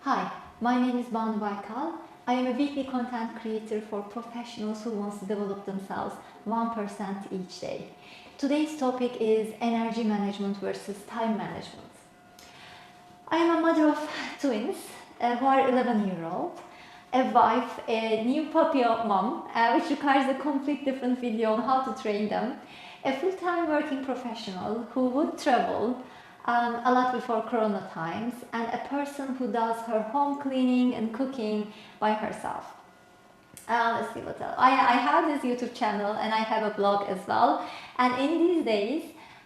Hi, my name is Banu Baykal. I am a weekly content creator for professionals who want to develop themselves 1% each day. Today's topic is energy management versus time management. I am a mother of twins who are 11-year-old, a wife, a new puppy mom, which requires a complete different video on how to train them, a full-time working professional who would travel a lot before Corona times, and a person who does her home cleaning and cooking by herself. Let's see what else. I have this YouTube channel and I have a blog as well. And in these days,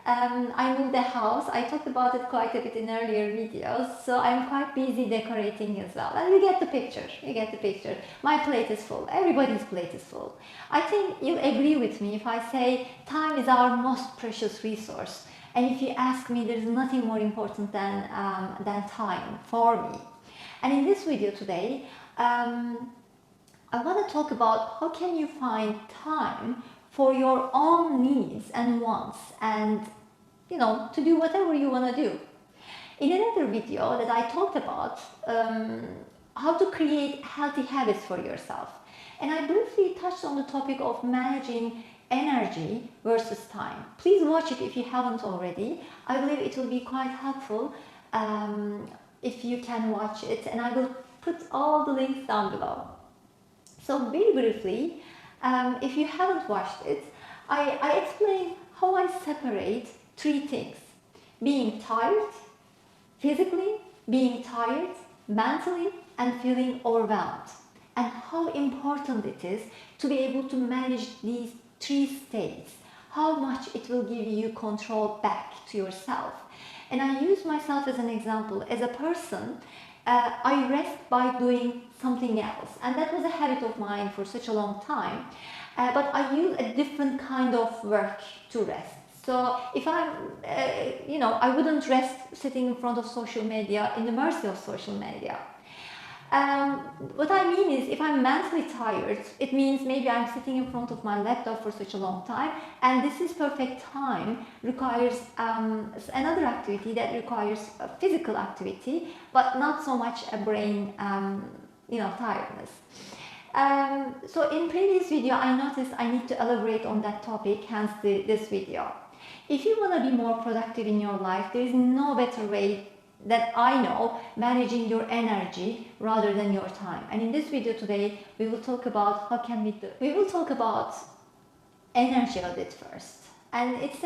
I moved the house. I talked about it quite a bit in earlier videos, so I'm quite busy decorating as well. And you get the picture. You get the picture. My plate is full. Everybody's plate is full. I think you'll agree with me if I say time is our most precious resource. And if you ask me, there's nothing more important than time for me. And in this video today, I want to talk about how can you find time for your own needs and wants and, to do whatever you want to do. In another video that I talked about how to create healthy habits for yourself. And I briefly touched on the topic of managing energy versus time. Please watch it if you haven't already. I believe it will be quite helpful if you can watch it, and I will put all the links down below. So very briefly, if you haven't watched it, I explain how I separate three things: being tired physically, being tired mentally, and feeling overwhelmed, and how important it is to be able to manage these three states, how much it will give you control back to yourself. And I use myself as an example. As a person, I rest by doing something else, and that was a habit of mine for such a long time, but I use a different kind of work to rest. So if I'm, I wouldn't rest sitting in front of social media, in the mercy of social media. What I mean is, if I'm mentally tired, it means maybe I'm sitting in front of my laptop for such a long time, and this is perfect time, requires another activity that requires a physical activity, but not so much a brain, tiredness. So in previous video, I noticed I need to elaborate on that topic, hence this video. If you want to be more productive in your life, there is no better way that I know managing your energy rather than your time. And in this video today, we will talk about how can we do. We will talk about energy audit first. And it's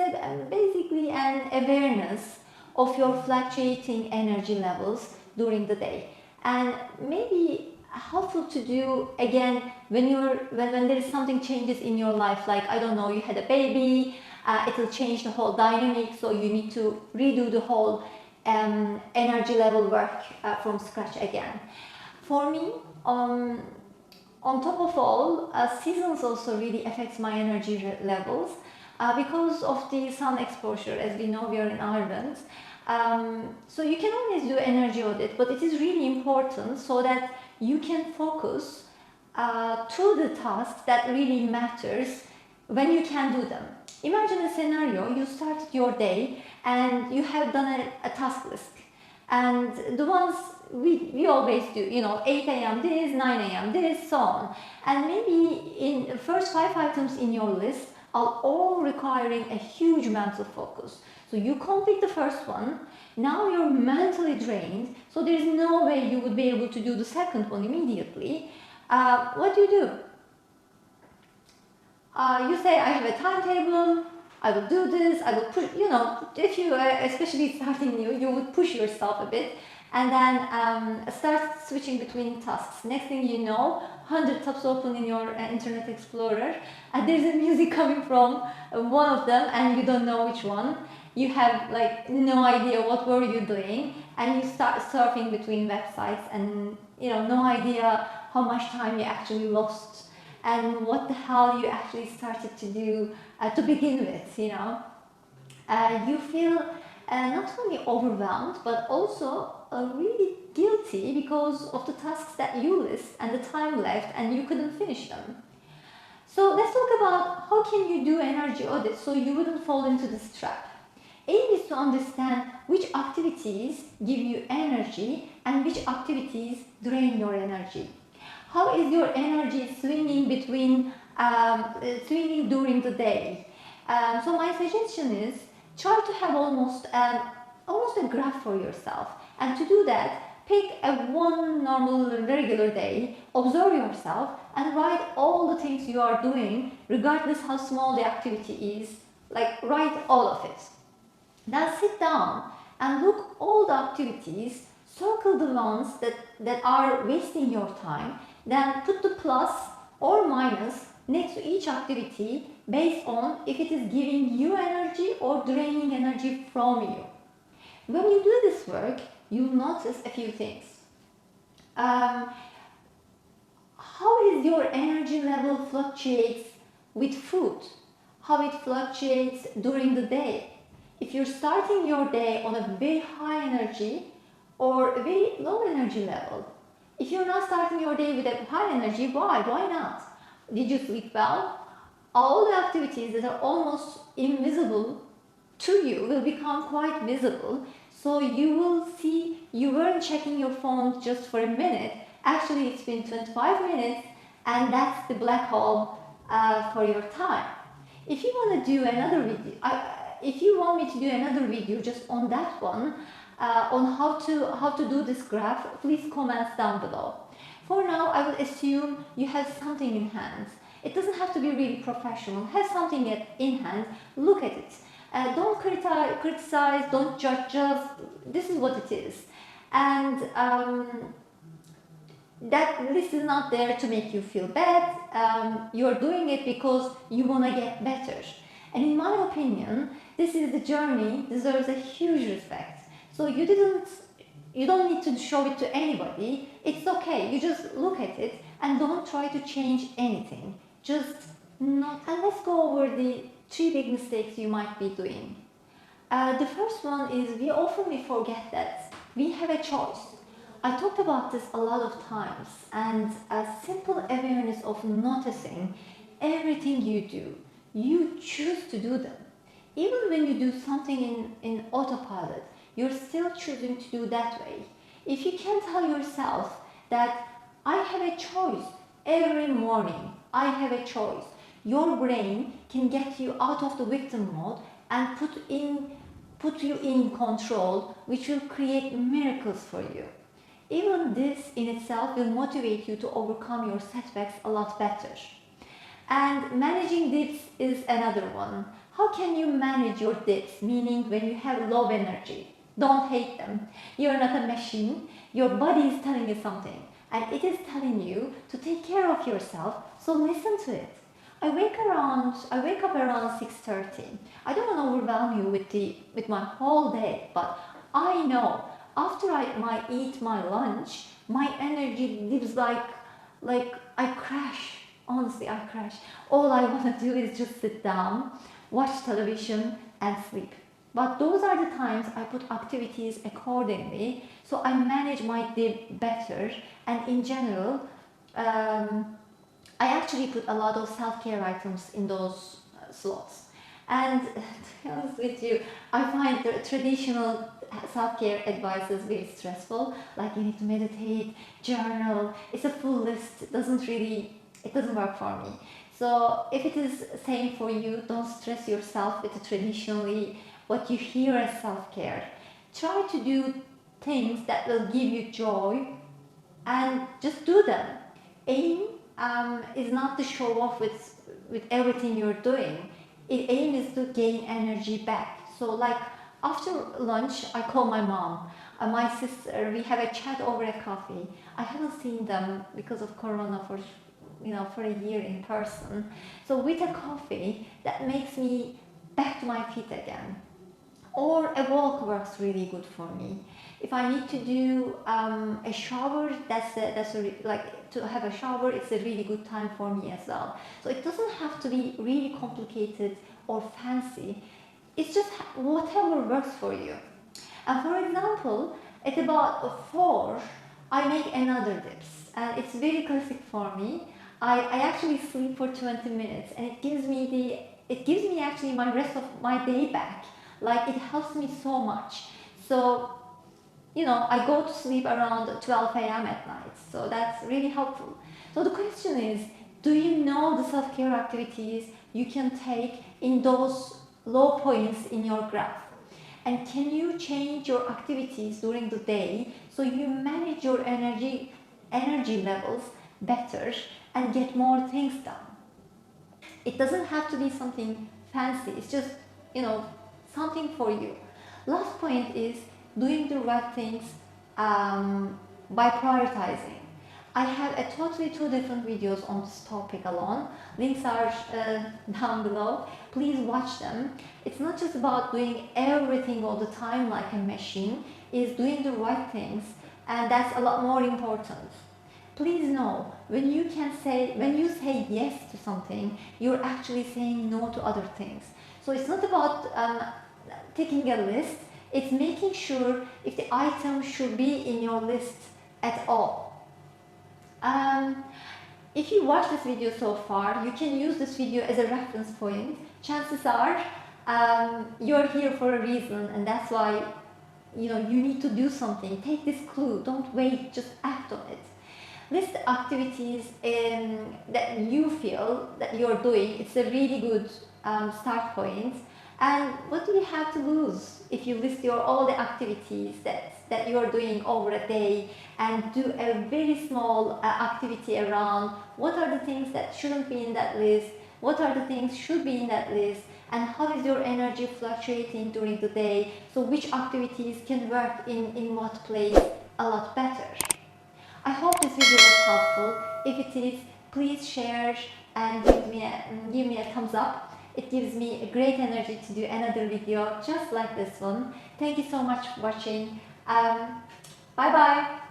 basically an awareness of your fluctuating energy levels during the day. And maybe helpful to do again when there is something changes in your life, like, I don't know, you had a baby, it will change the whole dynamic, so you need to redo the whole energy level work from scratch again. For me, on top of all, seasons also really affects my energy levels because of the sun exposure. As we know, we are in Ireland, so you can always do energy audit, but it is really important so that you can focus to the tasks that really matters when you can do them. Imagine a scenario: you started your day and you have done a task list, and the ones we always do, 8 a.m. this, 9 a.m. this, so on. And maybe in the first 5 items in your list are all requiring a huge mental focus. So you complete the first one, now you're mentally drained, so there's no way you would be able to do the second one immediately. What do? You say, I have a timetable, I will do this, I will push, if you are especially starting new, you would push yourself a bit and then start switching between tasks. Next thing you know, 100 tabs open in your Internet Explorer, and there's a music coming from one of them and you don't know which one. You have no idea what were you doing, and you start surfing between websites and no idea how much time you actually lost and what the hell you actually started to do to begin with. You feel not only overwhelmed but also really guilty because of the tasks that you list and the time left and you couldn't finish them. So let's talk about how can you do energy audit so you wouldn't fall into this trap. Aim is to understand which activities give you energy and which activities drain your energy. How is your energy swinging swinging during the day? So my suggestion is try to have almost a graph for yourself, and to do that, pick one normal regular day, observe yourself, and write all the things you are doing, regardless how small the activity is. Like, write all of it. Then sit down and look all the activities, circle the ones that are wasting your time, then put the plus or minus next to each activity based on if it is giving you energy or draining energy from you. When you do this work, you notice a few things. How is your energy level fluctuates with food? How it fluctuates during the day? If you're starting your day on a very high energy or a very low energy level. If you're not starting your day with a high energy, why? Why not? Did you sleep well? All the activities that are almost invisible to you will become quite visible. So you will see you weren't checking your phone just for a minute. Actually, it's been 25 minutes, and that's the black hole for your time. If you want to do another video, if you want me to do another video just on that one, on how to do this graph, please comment down below. For now, I will assume you have something in hand. It doesn't have to be really professional. Have something in hand. Look at it. Don't criticize. Don't judge. Just this is what it is, and that this is not there to make you feel bad. You're doing it because you want to get better. And in my opinion, this is the journey deserves a huge respect. So you don't need to show it to anybody. It's okay. You just look at it and don't try to change anything. Just not. And let's go over the 3 big mistakes you might be doing. The first one is we often forget that we have a choice. I talked about this a lot of times, and a simple awareness of noticing everything you do. You choose to do them. Even when you do something in autopilot, you're still choosing to do that way. If you can tell yourself that I have a choice every morning, I have a choice, your brain can get you out of the victim mode and put you in control, which will create miracles for you. Even this in itself will motivate you to overcome your setbacks a lot better. And managing dips is another one. How can you manage your dips? Meaning when you have low energy. Don't hate them. You're not a machine. Your body is telling you something. And it is telling you to take care of yourself, so listen to it. I wake up around 6:30. I don't want to overwhelm you with my whole day, but I know after I eat my lunch, my energy dips like I crash. Honestly, I crash. All I want to do is just sit down, watch television, and sleep. But those are the times I put activities accordingly, so I manage my day better. And in general, I actually put a lot of self-care items in those slots. And to be honest with you, I find the traditional self-care advice is very stressful. Like you need to meditate, journal. It's a full list. It doesn't work for me. So if it is same for you, don't stress yourself with the traditionally what you hear as self-care. Try to do things that will give you joy and just do them. Aim is not to show off with everything you're doing. Aim is to gain energy back. So like after lunch, I call my mom, my sister, we have a chat over a coffee. I haven't seen them because of Corona for a year in person. So with a coffee, that makes me back to my feet again. Or a walk works really good for me. If I need to do a shower, to have a shower, it's a really good time for me as well. So it doesn't have to be really complicated or fancy. It's just whatever works for you. And for example, at about 4, I make another dips. And it's very classic for me. I actually sleep for 20 minutes, and it gives me actually my rest of my day back. Like it helps me so much. So, I go to sleep around 12 a.m. at night. So that's really helpful. So the question is, do you know the self-care activities you can take in those low points in your graph? And can you change your activities during the day so you manage your energy levels better and get more things done? It doesn't have to be something fancy. It's just, something for you. Last point is doing the right things by prioritizing. I have a totally two different videos on this topic alone. Links are down below. Please watch them. It's not just about doing everything all the time like a machine. It's doing the right things, and that's a lot more important. Please know, when you say yes to something, you're actually saying no to other things. So it's not about taking a list. It's making sure if the item should be in your list at all. If you watch this video so far, you can use this video as a reference point. Chances are you're here for a reason, and that's why you need to do something. Take this clue. Don't wait. Just act on it. List activities that you feel that you're doing. It's a really good start point. And what do you have to lose if you list all the activities that you're doing over a day and do a very small activity around what are the things that shouldn't be in that list, what are the things should be in that list, and how is your energy fluctuating during the day, so which activities can work in what place a lot better. I hope this video was helpful. If it is, please share and give me a thumbs up. It gives me a great energy to do another video just like this one. Thank you so much for watching. Bye bye.